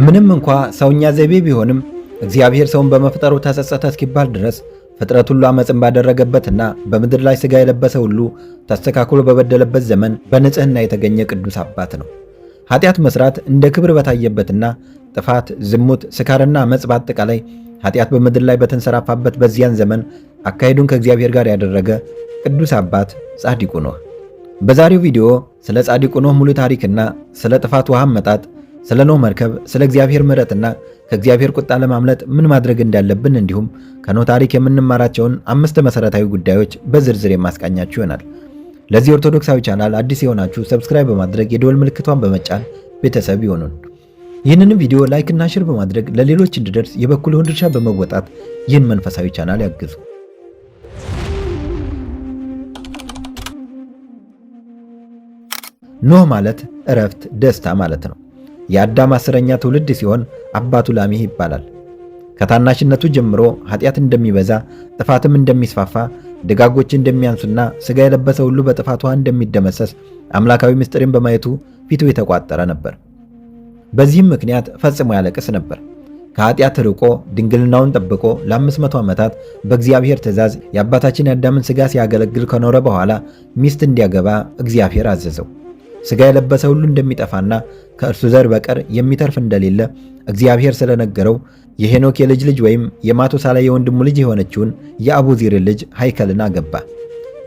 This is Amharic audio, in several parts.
ምንም እንኳ ሰውኛ ዘይቤ ቢሆንም እግዚአብሔር ሰውን በመፍጠሩ ተጸጸተ እስኪባል ድረስ ፍጥረት ሁሉ አመፅን ባደረገበትና በምድር ላይ ሥጋ የለበሰ ሁሉ ተስተካክሎ በበደለበት ዘመን በንጽሕና የተገኘ ቅዱስ አባት ነው። ኃጢአት መስራት እንደ ክብር በታየበትና ጥፋት፣ ዝሙት፣ ስካርና አመፅ በአጠቃላይ ኃጢአት በምድር ላይ በተንሰራፋበት በዚያን ዘመን አካሄዱን ከእግዚአብሔር ጋር ያደረገ ቅዱስ አባት ጻድቁ ኖህ። በዛሬው ቪዲዮ ስለ ጻድቁ ኖህ ሙሉ ታሪክና ስለ ጥፋት ውሃ አመጣጥ፣ ስለ ኖህ መርከብ፣ ስለ እግዚአብሔር ምሕረትና ከእግዚአብሔር ቁጣ ለማምለጥ ምን ማድረግ እንዳለብን እንዲሁም ከኖህ ታሪክ የምንማራቸውን 5 መሰረታዊ ጉዳዮች በዝርዝር የማስቃኛችሁ ይሆናል። ለዚህ ኦርቶዶክሳዊ ቻናል አዲስ የሆናችሁ ሰብስክራይብ በማድረግ የደወል ምልክቷን በመጫን ቤተሰብ ይሁኑን። ይህንንም ቪዲዮ ላይክ እና ሼር በማድረግ ለሌሎች እንዲደርስ የበኩልዎን ድርሻ በመወጣት ይህን መንፈሳዊ ቻናል ያግዙ። ኖህ ማለት እረፍት፣ ደስታ ማለት ነው። የአዳም 10ኛ ትውልድ ሲሆን አባቱ ላሜህ ይባላል። ከታናሽነቱ ጀምሮ ኃጢአት እንደሚበዛ ጥፋትም እንደሚስፋፋ ደጋጎች እንደሚያንሱና ሥጋ የለበሰ ሁሉ በጥፋት ውሃ እንደሚደመሰስ አምላካዊ ምስጢርን በማየቱ ፊቱ የተቋጠረ ነበር። በዚህም ምክንያት ፈጽሞ ያለቅስ ነበር። ከኃጢአት ርቆ ድንግልናውን ጠብቆ ለ500 ዓመታት በእግዚአብሔር ትእዛዝ የአባታችን የአዳምን ሥጋ ሲያገለግል ከኖረ በኋላ ሚስት እንዲያገባ እግዚአብሔር አዘዘው። ሥጋ የለበሰ ሁሉ እንደሚጠፋና ከእርሱ ዘር በቀር የሚተርፍ እንደሌለ እግዚአብሔር ስለነገረው የሄኖክ የልጅ ልጅ ወይም የማቱሳላ የወንድሙ ልጅ የሆነችውን የአቡዚርን ልጅ ሃይከልን አገባ።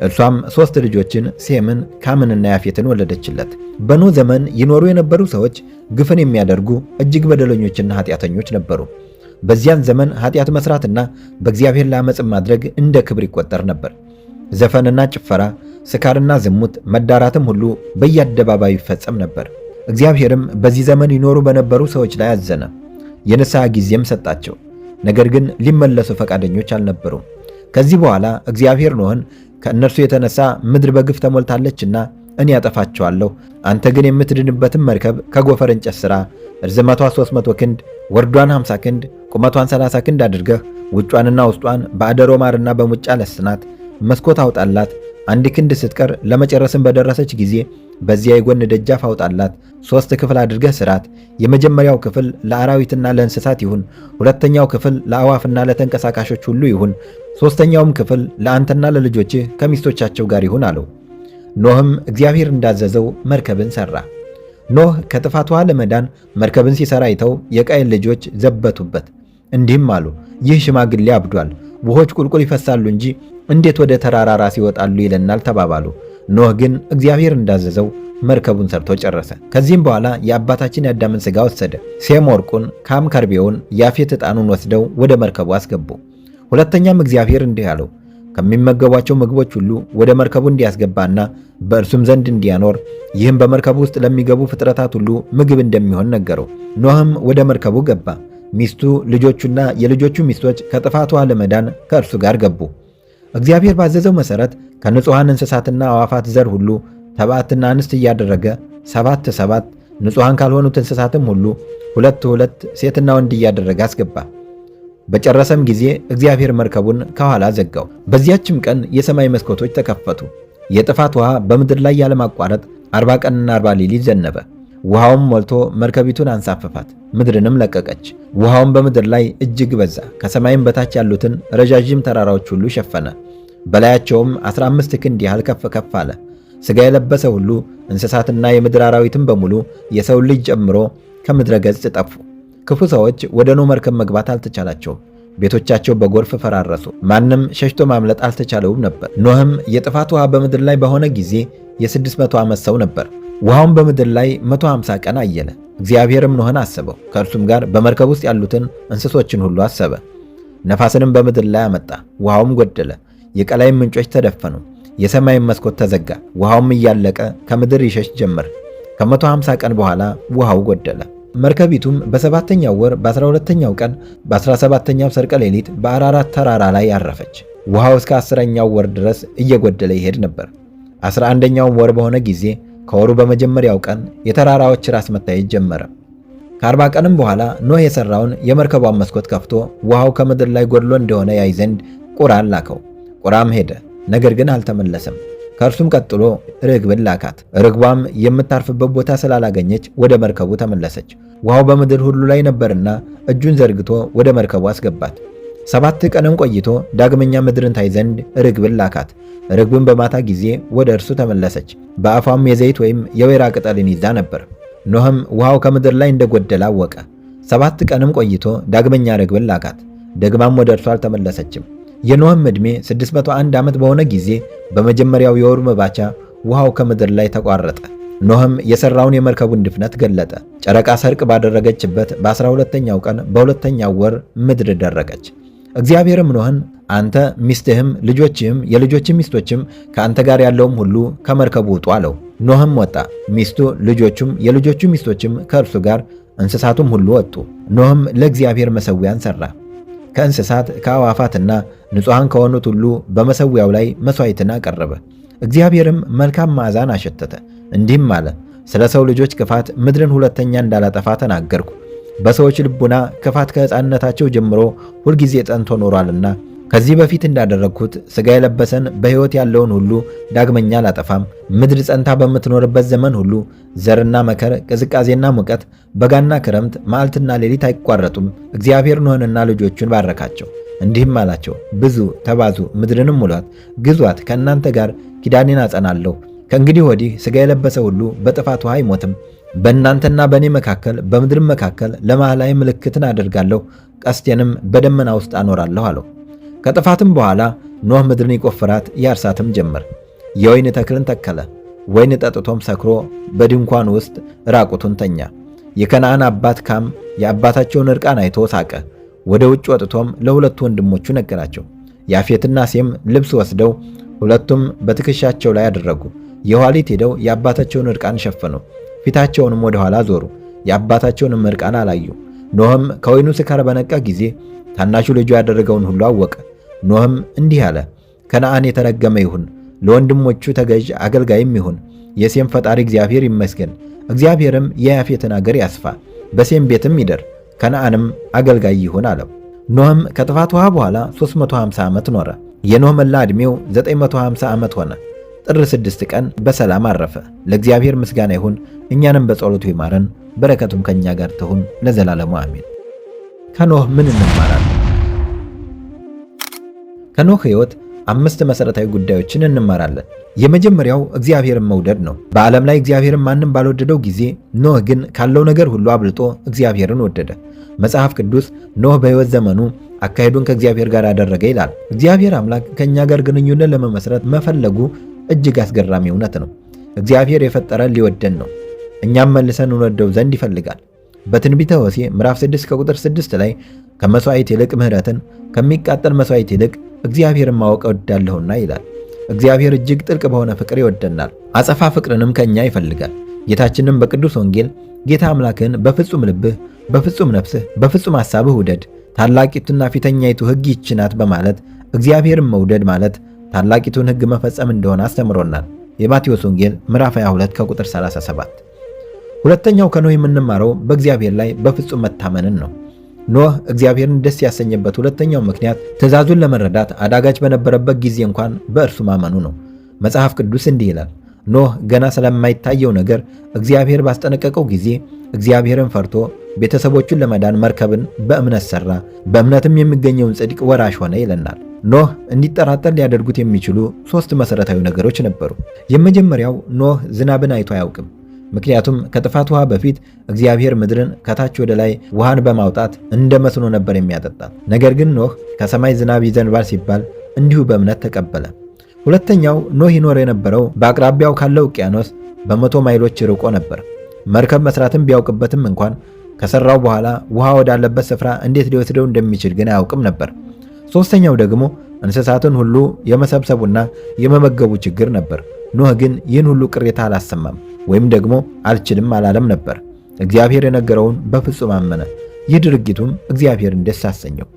እርሷም 3 ልጆችን ሴምን፣ ካምንና ያፌትን ወለደችለት። በኖህ ዘመን ይኖሩ የነበሩ ሰዎች ግፍን የሚያደርጉ እጅግ በደለኞችና ኃጢአተኞች ነበሩ። በዚያን ዘመን ኃጢአት መስራትና በእግዚአብሔር ላይ ዓመፅን ማድረግ እንደ ክብር ይቆጠር ነበር። ዘፈንና ጭፈራ፣ ስካርና ዝሙት፣ መዳራትም ሁሉ በየአደባባዩ ይፈጸም ነበር። እግዚአብሔርም በዚህ ዘመን ይኖሩ በነበሩ ሰዎች ላይ አዘነ፣ የንስሐ ጊዜም ሰጣቸው። ነገር ግን ሊመለሱ ፈቃደኞች አልነበሩም። ከዚህ በኋላ እግዚአብሔር ኖህን ከእነርሱ የተነሳ ምድር በግፍ ተሞልታለችና እኔ ያጠፋቸዋለሁ፣ አንተ ግን የምትድንበትን መርከብ ከጎፈር እንጨት ሥራ፣ ርዝመቷ 300 ክንድ ወርዷን 50 ክንድ ቁመቷን 30 ክንድ አድርገህ ውጯንና ውስጧን በአደሮ ማርና በሙጫ ለስናት፣ መስኮት አውጣላት፣ 1 ክንድ ስትቀር ለመጨረስም በደረሰች ጊዜ በዚያ የጎን ደጃፍ አውጣላት፣ 3 ክፍል አድርገህ ስራት። የመጀመሪያው ክፍል ለአራዊትና ለእንስሳት ይሁን፣ ሁለተኛው ክፍል ለአዋፍና ለተንቀሳቃሾች ሁሉ ይሁን፣ ሦስተኛውም ክፍል ለአንተና ለልጆችህ ከሚስቶቻቸው ጋር ይሁን አለው። ኖህም እግዚአብሔር እንዳዘዘው መርከብን ሠራ። ኖህ ከጥፋት ውሃ ለመዳን መርከብን ሲሠራ አይተው የቃየል ልጆች ዘበቱበት፣ እንዲህም አሉ፣ ይህ ሽማግሌ አብዷል፣ ውሆች ቁልቁል ይፈሳሉ እንጂ እንዴት ወደ ተራራ ራስ ይወጣሉ ይለናል ተባባሉ። ኖህ ግን እግዚአብሔር እንዳዘዘው መርከቡን ሰርቶ ጨረሰ። ከዚህም በኋላ የአባታችን የአዳምን ሥጋ ወሰደ። ሴም ወርቁን፣ ካም ከርቤውን፣ ያፌት ዕጣኑን ወስደው ወደ መርከቡ አስገቡ። ሁለተኛም እግዚአብሔር እንዲህ አለው፣ ከሚመገቧቸው ምግቦች ሁሉ ወደ መርከቡ እንዲያስገባና በእርሱም ዘንድ እንዲያኖር፣ ይህም በመርከቡ ውስጥ ለሚገቡ ፍጥረታት ሁሉ ምግብ እንደሚሆን ነገረው። ኖህም ወደ መርከቡ ገባ። ሚስቱ፣ ልጆቹና የልጆቹ ሚስቶች ከጥፋት ውሃ ለመዳን ከእርሱ ጋር ገቡ። እግዚአብሔር ባዘዘው መሠረት ከንጹሐን እንስሳትና አዋፋት ዘር ሁሉ ተባዕትና እንስት እያደረገ 7 ንጹሐን ካልሆኑት እንስሳትም ሁሉ 2 ሴትና ወንድ እያደረገ አስገባ። በጨረሰም ጊዜ እግዚአብሔር መርከቡን ከኋላ ዘጋው። በዚያችም ቀን የሰማይ መስኮቶች ተከፈቱ። የጥፋት ውሃ በምድር ላይ ያለማቋረጥ 40 ቀንና 40 ሌሊት ዘነበ። ውሃውም ሞልቶ መርከቢቱን አንሳፈፋት፣ ምድርንም ለቀቀች። ውሃውም በምድር ላይ እጅግ በዛ፣ ከሰማይም በታች ያሉትን ረዣዥም ተራራዎች ሁሉ ሸፈነ። በላያቸውም 15 ክንድ ያህል ከፍ ከፍ አለ። ሥጋ የለበሰ ሁሉ እንስሳትና የምድር አራዊትም በሙሉ የሰው ልጅ ጨምሮ ከምድረ ገጽ ጠፉ። ክፉ ሰዎች ወደ ኖህ መርከብ መግባት አልተቻላቸውም። ቤቶቻቸው በጎርፍ ፈራረሱ። ማንም ሸሽቶ ማምለጥ አልተቻለውም ነበር። ኖህም የጥፋት ውሃ በምድር ላይ በሆነ ጊዜ የ600 ዓመት ሰው ነበር። ውሃውም በምድር ላይ 150 ቀን አየለ። እግዚአብሔርም ኖህን አሰበው፣ ከእርሱም ጋር በመርከብ ውስጥ ያሉትን እንስሶችን ሁሉ አሰበ። ነፋስንም በምድር ላይ አመጣ፣ ውሃውም ጎደለ። የቀላይም ምንጮች ተደፈኑ፣ የሰማይም መስኮት ተዘጋ። ውሃውም እያለቀ ከምድር ይሸሽ ጀመር። ከ150 ቀን በኋላ ውሃው ጎደለ። መርከቢቱም በ7ኛው ወር በ12ኛው ቀን በ17ኛው ሰርቀ ሌሊት በአራራት ተራራ ላይ አረፈች። ውሃው እስከ 10ኛው ወር ድረስ እየጎደለ ይሄድ ነበር። 11ኛውም ወር በሆነ ጊዜ ከወሩ በመጀመሪያው ቀን የተራራዎች ራስ መታየት ጀመረ። ከ40 ቀንም በኋላ ኖህ የሠራውን የመርከቧን መስኮት ከፍቶ ውሃው ከምድር ላይ ጎድሎ እንደሆነ ያይ ዘንድ ቁራን ላከው። ቁራም ሄደ፣ ነገር ግን አልተመለሰም። ከእርሱም ቀጥሎ ርግብን ላካት። ርግቧም የምታርፍበት ቦታ ስላላገኘች ወደ መርከቡ ተመለሰች። ውሃው በምድር ሁሉ ላይ ነበርና እጁን ዘርግቶ ወደ መርከቡ አስገባት። 7 ቀንም ቆይቶ ዳግመኛ ምድርን ታይ ዘንድ ርግብን ላካት። ርግብን በማታ ጊዜ ወደ እርሱ ተመለሰች፣ በአፏም የዘይት ወይም የወይራ ቅጠልን ይዛ ነበር። ኖህም ውሃው ከምድር ላይ እንደጎደለ አወቀ። 7 ቀንም ቆይቶ ዳግመኛ ርግብን ላካት፣ ደግማም ወደ እርሱ አልተመለሰችም። የኖህም ዕድሜ 601 ዓመት በሆነ ጊዜ በመጀመሪያው የወሩ መባቻ ውሃው ከምድር ላይ ተቋረጠ። ኖህም የሠራውን የመርከቡን ድፍነት ገለጠ። ጨረቃ ሰርቅ ባደረገችበት በ12ኛው ቀን በሁለተኛው ወር ምድር ደረቀች። እግዚአብሔርም ኖህን አንተ፣ ሚስትህም፣ ልጆችህም፣ የልጆች ሚስቶችም ከአንተ ጋር ያለውም ሁሉ ከመርከቡ ውጡ አለው። ኖህም ወጣ፣ ሚስቱ፣ ልጆቹም፣ የልጆቹ ሚስቶችም ከእርሱ ጋር፣ እንስሳቱም ሁሉ ወጡ። ኖህም ለእግዚአብሔር መሠዊያን ሠራ። ከእንስሳት ከአዕዋፋትና ንጹሐን ከሆኑት ሁሉ በመሠዊያው ላይ መሥዋዕትን አቀረበ። እግዚአብሔርም መልካም መዓዛን አሸተተ፣ እንዲህም አለ፣ ስለ ሰው ልጆች ክፋት ምድርን ሁለተኛ እንዳላጠፋ ተናገርኩ። በሰዎች ልቡና ክፋት ከሕፃንነታቸው ጀምሮ ሁልጊዜ ጸንቶ ኖሯልና ከዚህ በፊት እንዳደረግኩት ሥጋ የለበሰን በሕይወት ያለውን ሁሉ ዳግመኛ አላጠፋም። ምድር ጸንታ በምትኖርበት ዘመን ሁሉ ዘርና መከር፣ ቅዝቃዜና ሙቀት፣ በጋና ክረምት፣ መዓልትና ሌሊት አይቋረጡም። እግዚአብሔር ኖኅንና ልጆቹን ባረካቸው፣ እንዲህም አላቸው፣ ብዙ ተባዙ፣ ምድርንም ሙሏት፣ ግዟት። ከእናንተ ጋር ኪዳኔን አጸናለሁ። ከእንግዲህ ወዲህ ሥጋ የለበሰ ሁሉ በጥፋት ውሃ አይሞትም። በእናንተና በእኔ መካከል በምድርም መካከል ለመሐላዬ ምልክትን አደርጋለሁ፣ ቀስቴንም በደመና ውስጥ አኖራለሁ አለው። ከጥፋትም በኋላ ኖህ ምድርን ይቆፍራት ያርሳትም ጀመር። የወይን ተክልን ተከለ። ወይን ጠጥቶም ሰክሮ በድንኳን ውስጥ ራቁቱን ተኛ። የከነዓን አባት ካም የአባታቸውን ዕርቃን አይቶ ሳቀ። ወደ ውጭ ወጥቶም ለሁለቱ ወንድሞቹ ነገራቸው። ያፌትና ሴም ልብስ ወስደው ሁለቱም በትከሻቸው ላይ አደረጉ። የኋሊት ሄደው የአባታቸውን ዕርቃን ሸፈኑ። ፊታቸውንም ወደ ኋላ ዞሩ፣ የአባታቸውንም ዕርቃን አላዩ። ኖህም ከወይኑ ስካር በነቃ ጊዜ ታናሹ ልጁ ያደረገውን ሁሉ አወቀ። ኖህም እንዲህ አለ፣ ከነዓን የተረገመ ይሁን፣ ለወንድሞቹ ተገዥ አገልጋይም ይሁን። የሴም ፈጣሪ እግዚአብሔር ይመስገን። እግዚአብሔርም የያፌትን አገር ያስፋ፣ በሴም ቤትም ይደር፣ ከነዓንም አገልጋይ ይሁን አለው። ኖህም ከጥፋት ውሃ በኋላ 350 ዓመት ኖረ። የኖህ መላ ዕድሜው 950 ዓመት ሆነ። ጥር 6 ቀን በሰላም አረፈ። ለእግዚአብሔር ምስጋና ይሁን፣ እኛንም በጸሎቱ ይማረን፣ በረከቱም ከእኛ ጋር ትሁን ለዘላለሙ አሜን። ከኖህ ምን እንማራለን? ከኖህ ሕይወት 5 መሠረታዊ ጉዳዮችን እንማራለን። የመጀመሪያው እግዚአብሔርን መውደድ ነው። በዓለም ላይ እግዚአብሔርን ማንም ባልወደደው ጊዜ ኖህ ግን ካለው ነገር ሁሉ አብልጦ እግዚአብሔርን ወደደ። መጽሐፍ ቅዱስ ኖህ በሕይወት ዘመኑ አካሄዱን ከእግዚአብሔር ጋር አደረገ ይላል። እግዚአብሔር አምላክ ከእኛ ጋር ግንኙነት ለመመስረት መፈለጉ እጅግ አስገራሚ እውነት ነው። እግዚአብሔር የፈጠረን ሊወደን ነው። እኛም መልሰን እንወደው ዘንድ ይፈልጋል። በትንቢተ ሆሴዕ ምዕራፍ 6 ከቁጥር 6 ላይ ከመሥዋዕት ይልቅ ምሕረትን ከሚቃጠል መሥዋዕት ይልቅ እግዚአብሔርን ማወቅ እወዳለሁና ይላል። እግዚአብሔር እጅግ ጥልቅ በሆነ ፍቅር ይወደናል። አጸፋ ፍቅርንም ከእኛ ይፈልጋል። ጌታችንም በቅዱስ ወንጌል ጌታ አምላክህን በፍጹም ልብህ፣ በፍጹም ነፍስህ፣ በፍጹም ሐሳብህ ውደድ፣ ታላቂቱና ፊተኛይቱ ሕግ ይህች ናት በማለት እግዚአብሔርን መውደድ ማለት ታላቂቱን ሕግ መፈጸም እንደሆነ አስተምሮናል። የማቴዎስ ወንጌል ምዕራፍ 22 ከቁጥር 37። ሁለተኛው ከኖህ የምንማረው በእግዚአብሔር ላይ በፍጹም መታመንን ነው። ኖህ እግዚአብሔርን ደስ ያሰኘበት ሁለተኛው ምክንያት ትእዛዙን ለመረዳት አዳጋች በነበረበት ጊዜ እንኳን በእርሱ ማመኑ ነው። መጽሐፍ ቅዱስ እንዲህ ይላል፣ ኖህ ገና ስለማይታየው ነገር እግዚአብሔር ባስጠነቀቀው ጊዜ እግዚአብሔርን ፈርቶ ቤተሰቦቹን ለመዳን መርከብን በእምነት ሠራ፣ በእምነትም የሚገኘውን ጽድቅ ወራሽ ሆነ ይለናል። ኖህ እንዲጠራጠር ሊያደርጉት የሚችሉ 3 መሠረታዊ ነገሮች ነበሩ። የመጀመሪያው ኖህ ዝናብን አይቶ አያውቅም። ምክንያቱም ከጥፋት ውሃ በፊት እግዚአብሔር ምድርን ከታች ወደ ላይ ውሃን በማውጣት እንደ መስኖ ነበር የሚያጠጣት። ነገር ግን ኖህ ከሰማይ ዝናብ ይዘንባል ሲባል እንዲሁ በእምነት ተቀበለ። ሁለተኛው ኖህ ይኖር የነበረው በአቅራቢያው ካለው ውቅያኖስ በ100 ማይሎች ርቆ ነበር። መርከብ መስራትን ቢያውቅበትም እንኳን ከሰራው በኋላ ውሃ ወዳለበት ስፍራ እንዴት ሊወስደው እንደሚችል ግን አያውቅም ነበር። ሶስተኛው ደግሞ እንስሳትን ሁሉ የመሰብሰቡና የመመገቡ ችግር ነበር። ኖህ ግን ይህን ሁሉ ቅሬታ አላሰማም ወይም ደግሞ አልችልም አላለም ነበር። እግዚአብሔር የነገረውን በፍጹም አመነ። ይህ ድርጊቱም እግዚአብሔርን ደስ አሰኘው።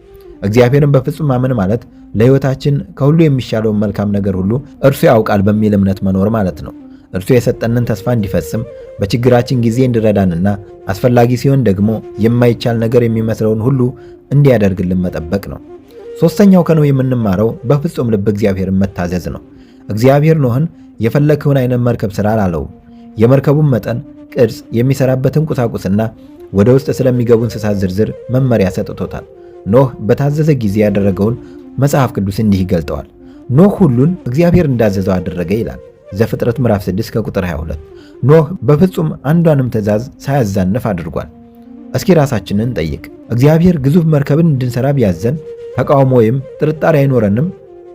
እግዚአብሔርን በፍጹም ማመን ማለት ለሕይወታችን ከሁሉ የሚሻለውን መልካም ነገር ሁሉ እርሱ ያውቃል በሚል እምነት መኖር ማለት ነው። እርሱ የሰጠንን ተስፋ እንዲፈጽም በችግራችን ጊዜ እንዲረዳንና አስፈላጊ ሲሆን ደግሞ የማይቻል ነገር የሚመስለውን ሁሉ እንዲያደርግልን መጠበቅ ነው። ሦስተኛው ከኖህ የምንማረው በፍጹም ልብ እግዚአብሔርን መታዘዝ ነው። እግዚአብሔር ኖህን የፈለግኸውን አይነት መርከብ ሥራ አላለውም። የመርከቡን መጠን፣ ቅርጽ፣ የሚሰራበትን ቁሳቁስና ወደ ውስጥ ስለሚገቡ እንስሳት ዝርዝር መመሪያ ሰጥቶታል። ኖህ በታዘዘ ጊዜ ያደረገውን መጽሐፍ ቅዱስ እንዲህ ይገልጠዋል። ኖህ ሁሉን እግዚአብሔር እንዳዘዘው አደረገ ይላል ዘፍጥረት ምዕራፍ 6 ከቁጥር 22። ኖህ በፍጹም አንዷንም ትእዛዝ ሳያዛንፍ አድርጓል። እስኪ ራሳችንን ጠይቅ። እግዚአብሔር ግዙፍ መርከብን እንድንሰራ ቢያዘን ተቃውሞ ወይም ጥርጣሬ አይኖረንም?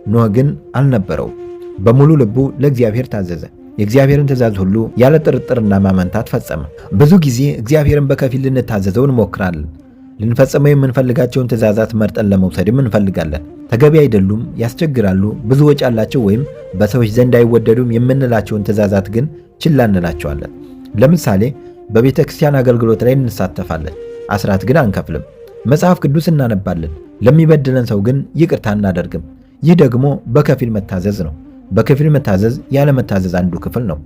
ኖህ ግን አልነበረውም። በሙሉ ልቡ ለእግዚአብሔር ታዘዘ። የእግዚአብሔርን ትእዛዝ ሁሉ ያለ ጥርጥርና ማመንታት ፈጸመ። ብዙ ጊዜ እግዚአብሔርን በከፊል ልንታዘዘው እንሞክራለን። ልንፈጽመው የምንፈልጋቸውን ትእዛዛት መርጠን ለመውሰድም እንፈልጋለን። ተገቢ አይደሉም፣ ያስቸግራሉ፣ ብዙ ወጪ አላቸው ወይም በሰዎች ዘንድ አይወደዱም የምንላቸውን ትእዛዛት ግን ችላ እንላቸዋለን። ለምሳሌ በቤተ ክርስቲያን አገልግሎት ላይ እንሳተፋለን፣ አስራት ግን አንከፍልም። መጽሐፍ ቅዱስ እናነባለን፣ ለሚበድለን ሰው ግን ይቅርታ አናደርግም። ይህ ደግሞ በከፊል መታዘዝ ነው። በከፊል መታዘዝ ያለ መታዘዝ አንዱ ክፍል ነው።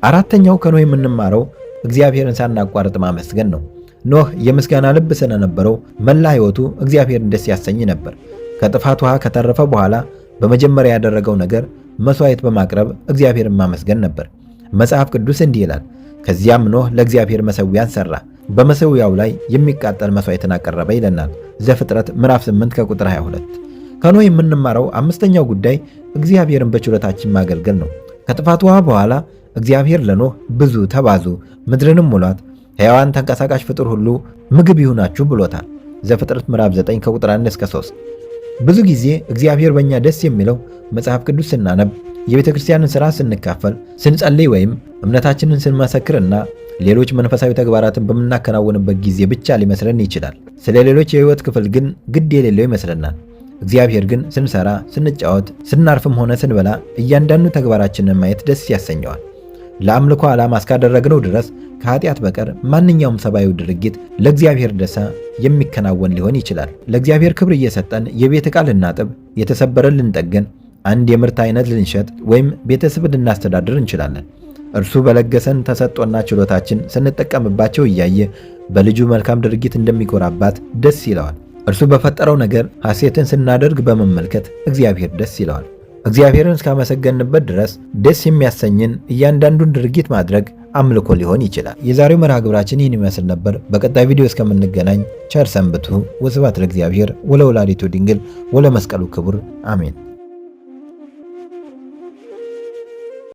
አራተኛው ከኖህ የምንማረው እግዚአብሔርን ሳናቋርጥ ማመስገን ነው። ኖህ የምስጋና ልብ ስለነበረው መላ ሕይወቱ እግዚአብሔርን ደስ ያሰኝ ነበር። ከጥፋት ውሃ ከተረፈ በኋላ በመጀመሪያ ያደረገው ነገር መስዋዕት በማቅረብ እግዚአብሔርን ማመስገን ነበር። መጽሐፍ ቅዱስ እንዲህ ይላል፣ ከዚያም ኖህ ለእግዚአብሔር መሠዊያን ሠራ፣ በመሠዊያው ላይ የሚቃጠል መስዋዕትን አቀረበ ይለናል ዘፍጥረት ምዕራፍ 8 ከቁጥር 22። ከኖህ የምንማረው አምስተኛው ጉዳይ እግዚአብሔርን በችሎታችን ማገልገል ነው። ከጥፋት ውሃ በኋላ እግዚአብሔር ለኖህ ብዙ ተባዙ፣ ምድርንም ሙሏት፣ ሕያዋን ተንቀሳቃሽ ፍጡር ሁሉ ምግብ ይሁናችሁ ብሎታል ዘፍጥረት ምዕራፍ 9 ከቁጥር 1 እስከ 3። ብዙ ጊዜ እግዚአብሔር በእኛ ደስ የሚለው መጽሐፍ ቅዱስ ስናነብ፣ የቤተ ክርስቲያንን ሥራ ስንካፈል፣ ስንጸልይ ወይም እምነታችንን ስንመሰክርና ሌሎች መንፈሳዊ ተግባራትን በምናከናውንበት ጊዜ ብቻ ሊመስለን ይችላል። ስለ ሌሎች የሕይወት ክፍል ግን ግድ የሌለው ይመስለናል። እግዚአብሔር ግን ስንሰራ፣ ስንጫወት፣ ስናርፍም ሆነ ስንበላ እያንዳንዱ ተግባራችንን ማየት ደስ ያሰኘዋል። ለአምልኮ ዓላማ እስካደረግነው ድረስ ከኃጢአት በቀር ማንኛውም ሰብአዊ ድርጊት ለእግዚአብሔር ደስታ የሚከናወን ሊሆን ይችላል። ለእግዚአብሔር ክብር እየሰጠን የቤት ዕቃ ልናጥብ፣ የተሰበረን ልንጠግን፣ አንድ የምርት አይነት ልንሸጥ ወይም ቤተሰብ ልናስተዳድር እንችላለን። እርሱ በለገሰን ተሰጥኦና ችሎታችን ስንጠቀምባቸው እያየ በልጁ መልካም ድርጊት እንደሚኮራባት ደስ ይለዋል። እርሱ በፈጠረው ነገር ሐሴትን ስናደርግ በመመልከት እግዚአብሔር ደስ ይለዋል። እግዚአብሔርን እስካመሰገንበት ድረስ ደስ የሚያሰኝን እያንዳንዱን ድርጊት ማድረግ አምልኮ ሊሆን ይችላል። የዛሬው መርሃ ግብራችን ይህን ይመስል ነበር። በቀጣይ ቪዲዮ እስከምንገናኝ ቸር ሰንብቱ። ወስብሐት ለእግዚአብሔር ወለወላዲቱ ድንግል ወለመስቀሉ ክቡር አሜን።